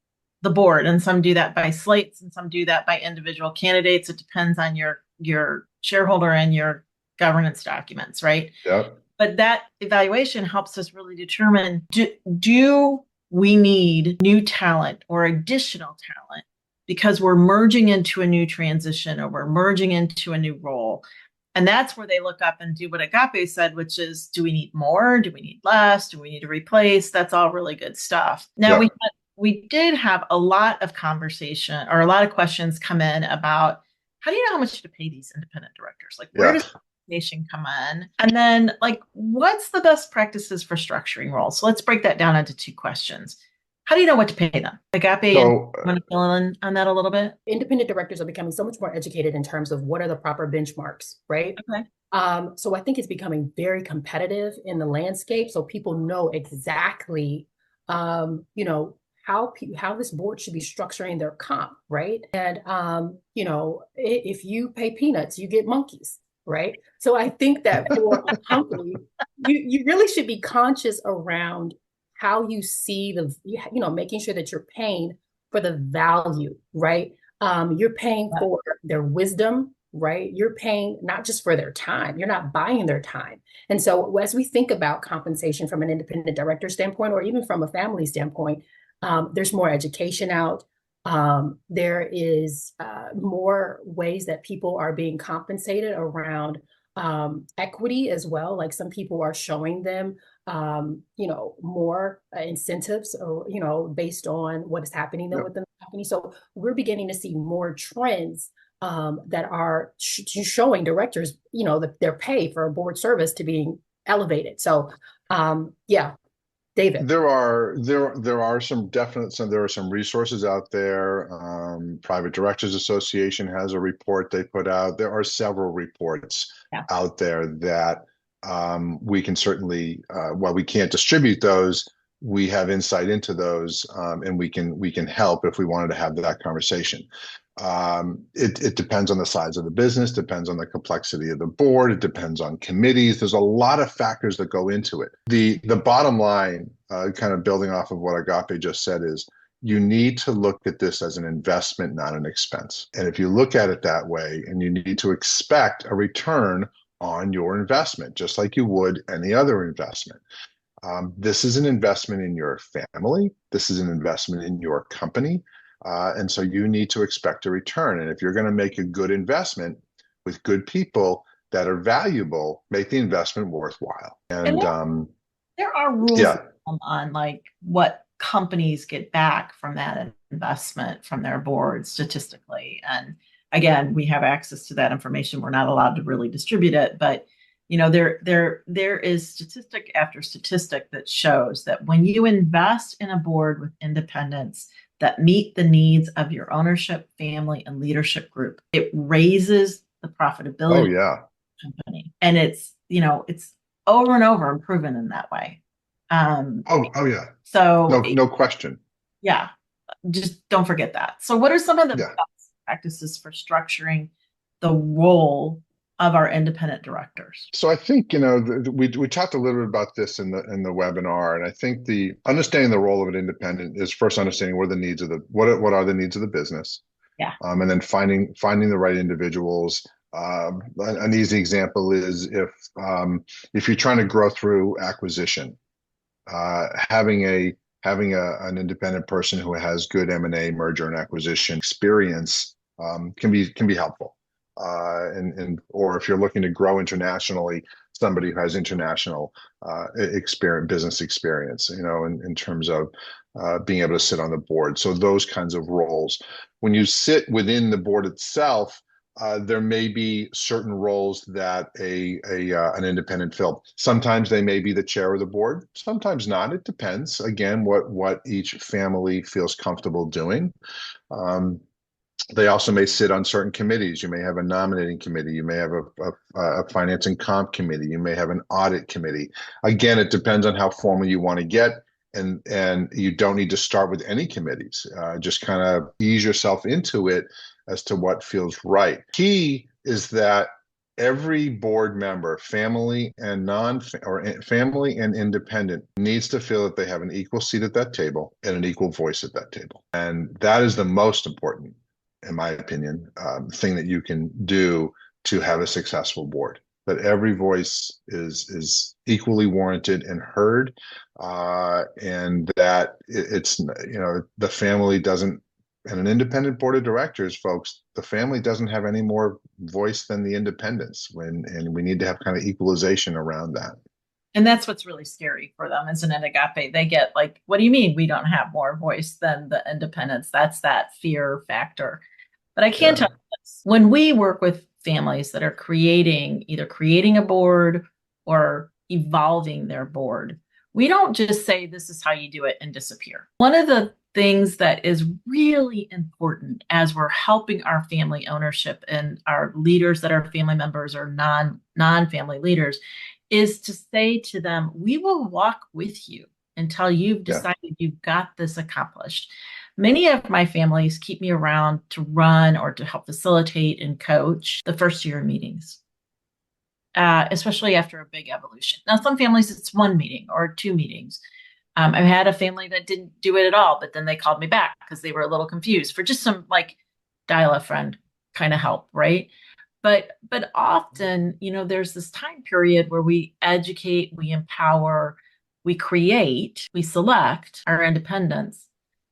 the board, and some do that by slates and some do that by individual candidates. It depends on your shareholder and your governance documents, right? Yep. But that evaluation helps us really determine, do we need new talent or additional talent because we're merging into a new transition, or we're merging into a new role? And that's where they look up and do what Agape said, which is, do we need more? Do we need less? Do we need to replace? That's all really good stuff. Now, we did have a lot of conversation, or a lot of questions come in about, how do you know how much to pay these independent directors? Like, where does compensation come in? And then, what's the best practices for structuring roles? So let's break that down into 2 questions. How do you know what to pay them? Agape, want to fill in on that a little bit? Independent directors are becoming so much more educated in terms of what are the proper benchmarks, right? Okay. So I think it's becoming very competitive in the landscape. So people know exactly, how this board should be structuring their comp, right? And, if you pay peanuts, you get monkeys, right? So I think that for a company, you really should be conscious around how you see making sure that you're paying for the value, right? You're paying for their wisdom, right? You're paying not just for their time, you're not buying their time. And so as we think about compensation from an independent director standpoint, or even from a family standpoint, there's more education out. There is more ways that people are being compensated around equity as well. Like some people are showing them, more incentives, or, based on what is happening then Yep. within the company. So we're beginning to see more trends that are showing directors, their pay for a board service to being elevated. So, yeah, David. There are some resources out there. Private Directors Association has a report they put out. There are several reports Yeah. out there that we can certainly, while we can't distribute those, we have insight into those, and we can help if we wanted to have that conversation. It depends on the size of the business, depends on the complexity of the board, it depends on committees. There's a lot of factors that go into it. The bottom line, kind of building off of what Agape just said, is you need to look at this as an investment, not an expense. And if you look at it that way, and you need to expect a return on your investment, just like you would any other investment. This is an investment in your family. This is an investment in your company. And so you need to expect a return. And if you're going to make a good investment with good people that are valuable, make the investment worthwhile. And there are rules yeah. on like what companies get back from that investment from their board statistically. And again, we have access to that information. We're not allowed to really distribute it, but there is statistic after statistic that shows that when you invest in a board with independents that meet the needs of your ownership, family, and leadership group, it raises the profitability Oh, yeah. of the company. And it's over and over and proven in that way. Oh yeah. So no question. Yeah, just don't forget that. So what are some of the Yeah. best practices for structuring the role of our independent directors? So I think, we talked a little bit about this in the webinar, and I think the understanding the role of an independent is first understanding what are the needs of what are the needs of the business. Yeah. And then finding the right individuals. An easy example is if you're trying to grow through acquisition, having an independent person who has good M&A, merger and acquisition experience can be helpful. Or if you're looking to grow internationally, somebody who has international business experience, in terms of being able to sit on the board. So those kinds of roles. When you sit within the board itself, there may be certain roles that an independent fill. Sometimes they may be the chair of the board, sometimes not. It depends. Again, what each family feels comfortable doing. They also may sit on certain committees. You may have a nominating committee. You may have a finance and comp committee. You may have an audit committee. Again, it depends on how formal you want to get. And you don't need to start with any committees. Just kind of ease yourself into it as to what feels right. Key is that every board member, family and family and independent, needs to feel that they have an equal seat at that table and an equal voice at that table. And that is the most important, in my opinion, thing that you can do to have a successful board. That every voice is equally warranted and heard, and that it's the family doesn't. And an independent board of directors, folks, the family doesn't have any more voice than the independents. And we need to have kind of equalization around that. And that's what's really scary for them, isn't it, Agape? They get like, what do you mean we don't have more voice than the independents? That's that fear factor. But I can tell you this. When we work with families that are either creating a board or evolving their board, we don't just say this is how you do it and disappear. One of the things that is really important as we're helping our family ownership and our leaders that are family members or non-family leaders is to say to them, we will walk with you until you've decided you've got this accomplished. Many of my families keep me around to run or to help facilitate and coach the first year meetings, especially after a big evolution. Now, some families, it's one meeting or two meetings. I've had a family that didn't do it at all, but then they called me back because they were a little confused for just some like dial a friend kind of help, right? But often, there's this time period where we educate, we empower, we create, we select our independence,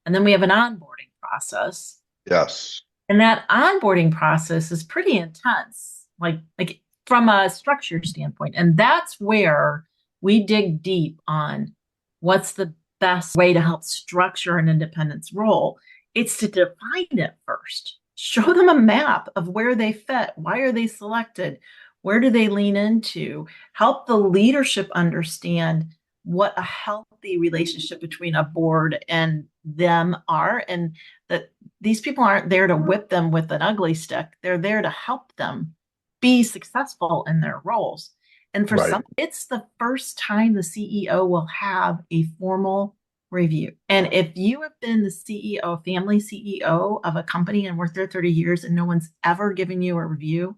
and then we have an onboarding process. Yes. And that onboarding process is pretty intense, like from a structure standpoint. And that's where we dig deep on what's the best way to help structure an independence role. It's to define it first. Show them a map of where they fit. Why are they selected? Where do they lean into? Help the leadership understand what a healthy relationship between a board and them are, and that these people aren't there to whip them with an ugly stick. They're there to help them be successful in their roles. And for some, it's the first time the CEO will have a formal review. And if you have been the CEO, family CEO of a company and worked there 30 years and no one's ever given you a review,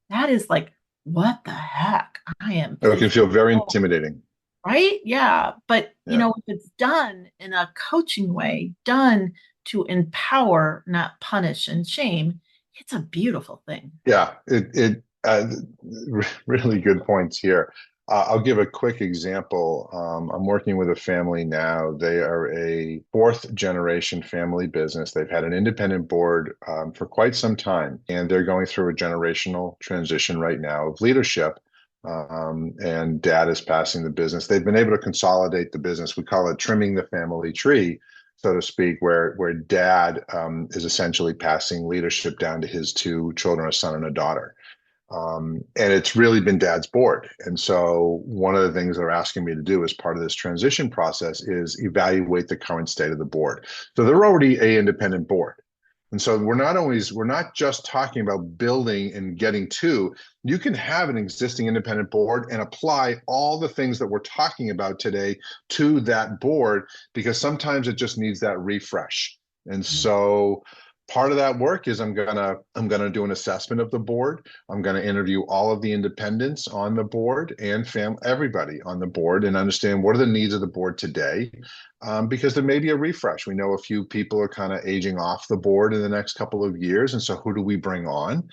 that is like, what the heck? It can feel very intimidating. Right? Yeah. But, if it's done in a coaching way, done to empower, not punish and shame, it's a beautiful thing. Yeah, really good points here. I'll give a quick example. I'm working with a family now. They are a fourth generation family business. They've had an independent board for quite some time, and they're going through a generational transition right now of leadership. And dad is passing the business. They've been able to consolidate the business. We call it trimming the family tree, so to speak, where dad is essentially passing leadership down to his two children, a son and a daughter. And it's really been dad's board. And so one of the things they're asking me to do as part of this transition process is evaluate the current state of the board. So they're already an independent board. And so we're not just talking about building and getting to, you can have an existing independent board and apply all the things that we're talking about today to that board, because sometimes it just needs that refresh. And so part of that work is I'm gonna do an assessment of the board. I'm gonna interview all of the independents on the board and everybody on the board and understand what are the needs of the board today, because there may be a refresh. We know a few people are kind of aging off the board in the next couple of years, and so who do we bring on?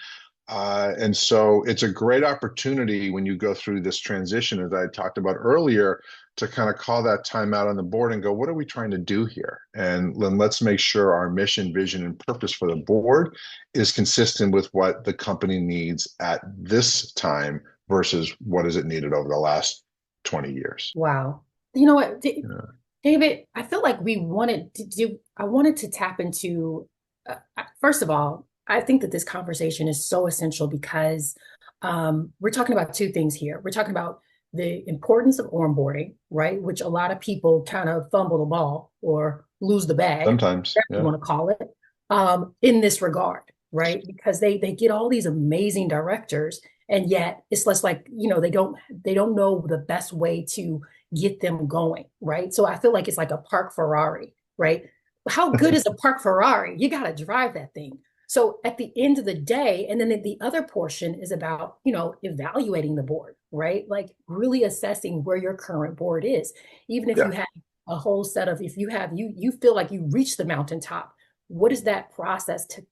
And so it's a great opportunity when you go through this transition, as I talked about earlier, to kind of call that time out on the board and go, what are we trying to do here? And then let's make sure our mission, vision, and purpose for the board is consistent with what the company needs at this time versus what is it needed over the last 20 years. Wow. You know what, David, I feel like I wanted to tap into, first of all, I think that this conversation is so essential because we're talking about two things here. We're talking about the importance of onboarding, right? Which a lot of people kind of fumble the ball or lose the bag, sometimes, whatever you want to call it, in this regard, right? Because they get all these amazing directors, and yet it's less like, they don't know the best way to get them going, right? So I feel like it's like a park Ferrari, right? How good is a park Ferrari? You got to drive that thing. So at the end of the day, and then the other portion is about, evaluating the board, right? Like really assessing where your current board is. Even if you have a whole set of, if you have, you feel like you reached the mountaintop, what is that process to,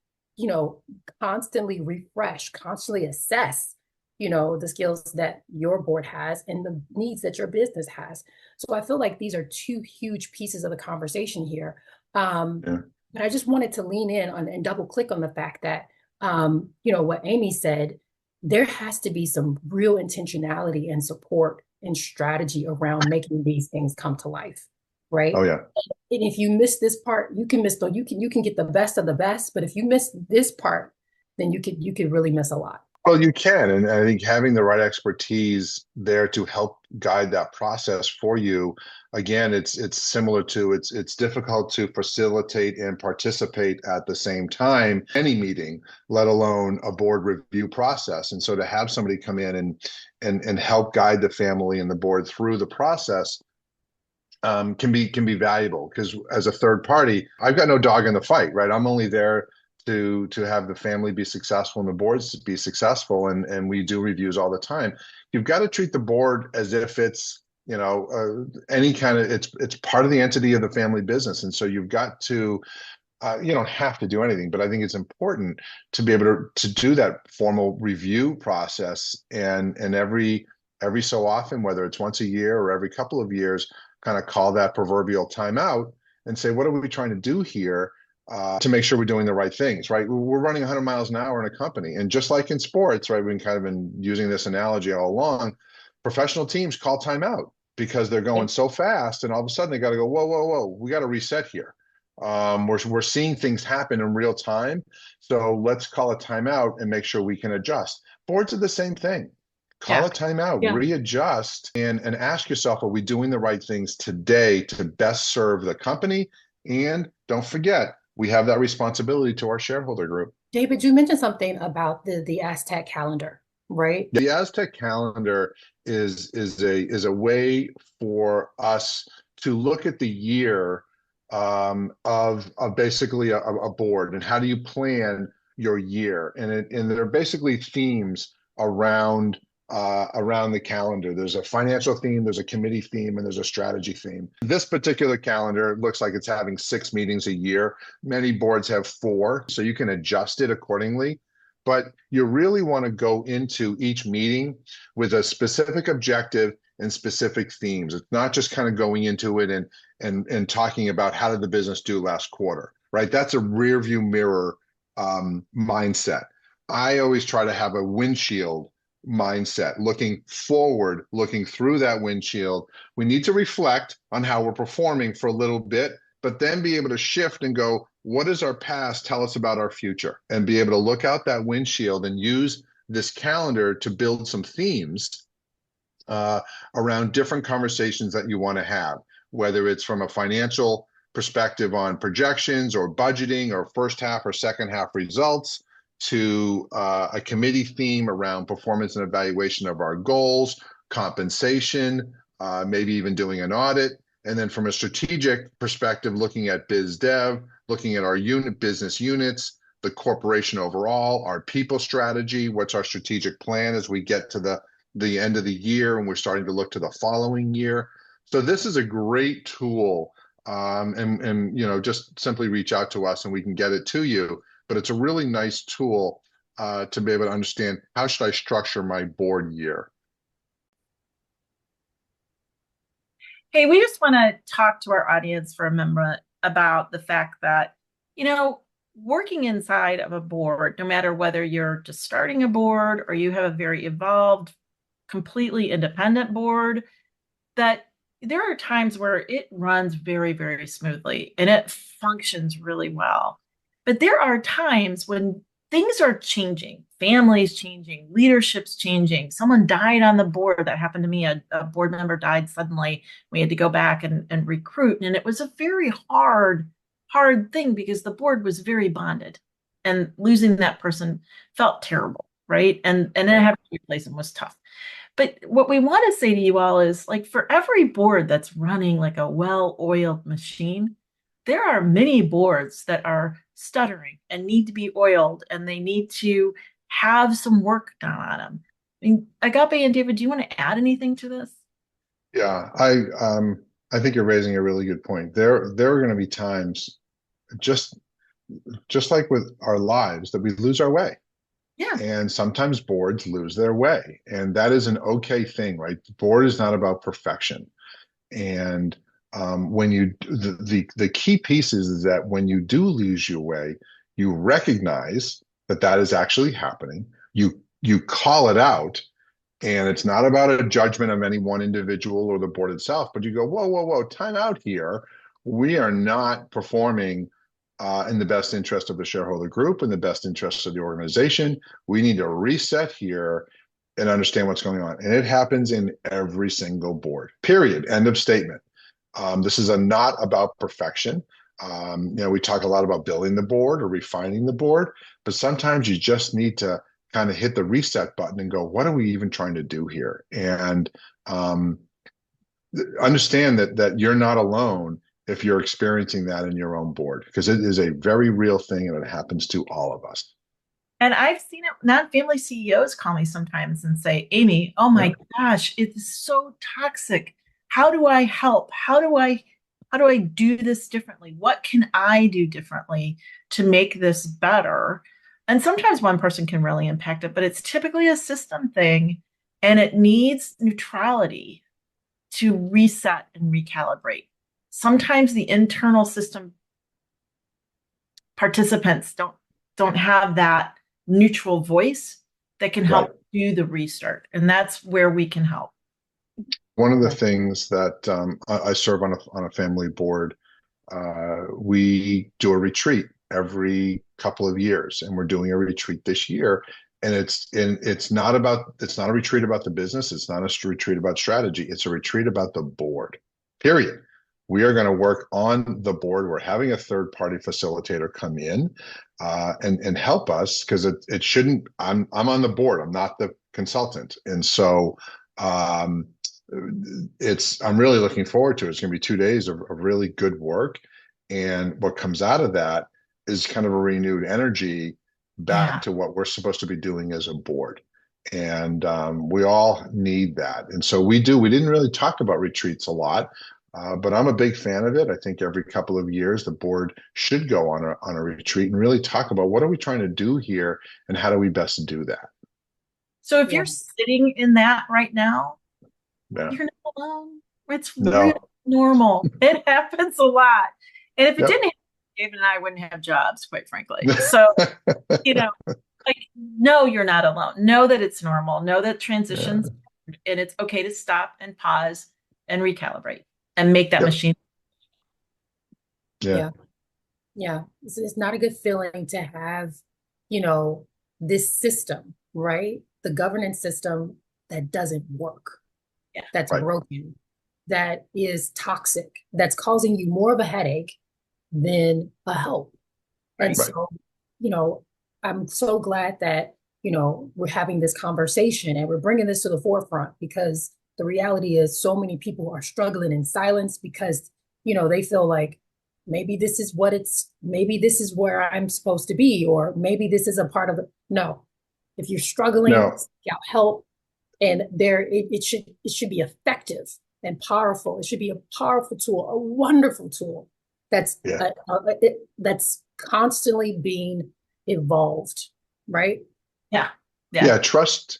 constantly refresh, constantly assess, the skills that your board has and the needs that your business has. So I feel like these are two huge pieces of the conversation here. But I just wanted to lean in on and double click on the fact that, what Amy said, there has to be some real intentionality and support and strategy around making these things come to life, right? Oh yeah. And if you miss this part, you can get the best of the best, but if you miss this part, then you could really miss a lot. Well, you can, and I think having the right expertise there to help guide that process for you. Again, it's similar to it's difficult to facilitate and participate at the same time any meeting, let alone a board review process. And so to have somebody come in and help guide the family and the board through the process can be valuable, because as a third party, I've got no dog in the fight, right? I'm only there to have the family be successful and the boards be successful, and we do reviews all the time. You've got to treat the board as if it's any kind of it's part of the entity of the family business, and so you've got to you don't have to do anything, but I think it's important to be able to do that formal review process, and every so often, whether it's once a year or every couple of years, kind of call that proverbial timeout and say, what are we trying to do here? to make sure we're doing the right things, right? We're running 100 miles an hour in a company. And just like in sports, right, we've kind of been using this analogy all along, professional teams call timeout because they're going so fast, and all of a sudden they got to go, whoa, whoa, whoa, we got to reset here. We're seeing things happen in real time. So let's call a timeout and make sure we can adjust. Boards are the same thing. Call a timeout, readjust, and ask yourself, are we doing the right things today to best serve the company? And don't forget, we have that responsibility to our shareholder group. David, you mentioned something about the Aztec calendar, right? The Aztec calendar is a way for us to look at the year of basically a board, and how do you plan your year, and there are basically themes around the calendar. There's a financial theme, there's a committee theme, and there's a strategy theme. This particular calendar looks like it's having 6 meetings a year. Many boards have 4, so you can adjust it accordingly. But you really want to go into each meeting with a specific objective and specific themes. It's not just kind of going into it and talking about how did the business do last quarter, right? That's a rear view mirror mindset. I always try to have a windshield mindset, looking forward, looking through that windshield. We need to reflect on how we're performing for a little bit, but then be able to shift and go, what does our past tell us about our future? And be able to look out that windshield and use this calendar to build some themes around different conversations that you want to have, whether it's from a financial perspective on projections or budgeting or first half or second half results, to a committee theme around performance and evaluation of our goals, compensation, maybe even doing an audit. And then from a strategic perspective, looking at biz dev, looking at our business units, the corporation overall, our people strategy, what's our strategic plan as we get to the end of the year and we're starting to look to the following year. So this is a great tool, and just simply reach out to us and we can get it to you. But it's a really nice tool to be able to understand, how should I structure my board year? Hey, we just want to talk to our audience for a moment about the fact that, working inside of a board, no matter whether you're just starting a board or you have a very evolved, completely independent board, that there are times where it runs very, very smoothly and it functions really well. But there are times when things are changing, families changing, leadership's changing. Someone died on the board. That happened to me. A board member died suddenly. We had to go back and recruit. And it was a very hard thing because the board was very bonded. And losing that person felt terrible, right? And then having to replace them was tough. But what we want to say to you all is, like, for every board that's running like a well-oiled machine, there are many boards that are stuttering and need to be oiled, and they need to have some work done on them. I mean, Agape and David, do you want to add anything to this? Yeah, I think you're raising a really good point. There are going to be times, just like with our lives, that we lose our way. Yeah. And sometimes boards lose their way, and that is an okay thing, right? The board is not about perfection. And when the key piece is that when you do lose your way, you recognize that is actually happening. You call it out, and it's not about a judgment of any one individual or the board itself, but you go, whoa, whoa, whoa, time out here. We are not performing in the best interest of the shareholder group, in the best interest of the organization. We need to reset here and understand what's going on. And it happens in every single board, period, end of statement. This is not about perfection. We talk a lot about building the board or refining the board, but sometimes you just need to kind of hit the reset button and go, what are we even trying to do here? And understand that you're not alone if you're experiencing that in your own board, because it is a very real thing and it happens to all of us. And I've seen it, non-family CEOs call me sometimes and say, Amy, oh my gosh, it is so toxic. How do I help? How do I do this differently? What can I do differently to make this better? And sometimes one person can really impact it, but it's typically a system thing, and it needs neutrality to reset and recalibrate. Sometimes the internal system participants don't have that neutral voice that can help do the restart. And that's where we can help. One of the things that I serve on a family board, we do a retreat every couple of years, and we're doing a retreat this year. And it's not a retreat about the business. It's not a retreat about strategy. It's a retreat about the board, period. We are going to work on the board. We're having a third-party facilitator come in and help us, because it shouldn't. I'm on the board. I'm not the consultant, and so I'm really looking forward to it. It's going to be 2 days of really good work, and what comes out of that is kind of a renewed energy back to what we're supposed to be doing as a board. And we all need that. And so we didn't really talk about retreats a lot, but I'm a big fan of it. I think every couple of years, the board should go on a retreat and really talk about what are we trying to do here and how do we best do that. So if you're sitting in that right now, you're not alone. It's really normal. It happens a lot. And if it didn't happen, David and I wouldn't have jobs, quite frankly. So, no, you're not alone. Know that it's normal. Know that transitions, and it's okay to stop and pause and recalibrate and make that machine. Yeah. It's not a good feeling to have, this system, right? The governance system that doesn't work, that's broken, that is toxic, that's causing you more of a headache than a help. And so, I'm so glad that, we're having this conversation and we're bringing this to the forefront, because the reality is so many people are struggling in silence because, they feel like maybe this is maybe this is where I'm supposed to be, or maybe this is a part of it. No, if you're struggling, seek out help, and it should be effective and powerful. It should be a powerful tool, a wonderful tool that's constantly being evolved, right? Trust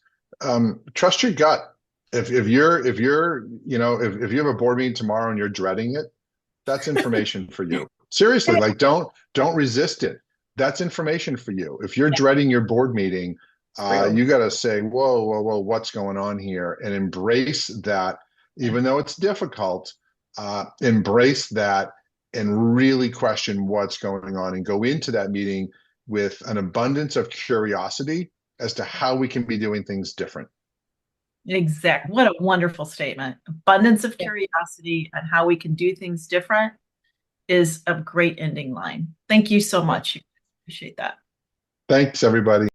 your gut. If you have a board meeting tomorrow and you're dreading it, that's information for you. Seriously, don't resist it. That's information for you. If you're dreading your board meeting, you got to say, whoa, what's going on here? And embrace that, even though it's difficult, embrace that and really question what's going on, and go into that meeting with an abundance of curiosity as to how we can be doing things different. Exactly. What a wonderful statement. Abundance of curiosity and how we can do things different is a great ending line. Thank you so much. Appreciate that. Thanks, everybody.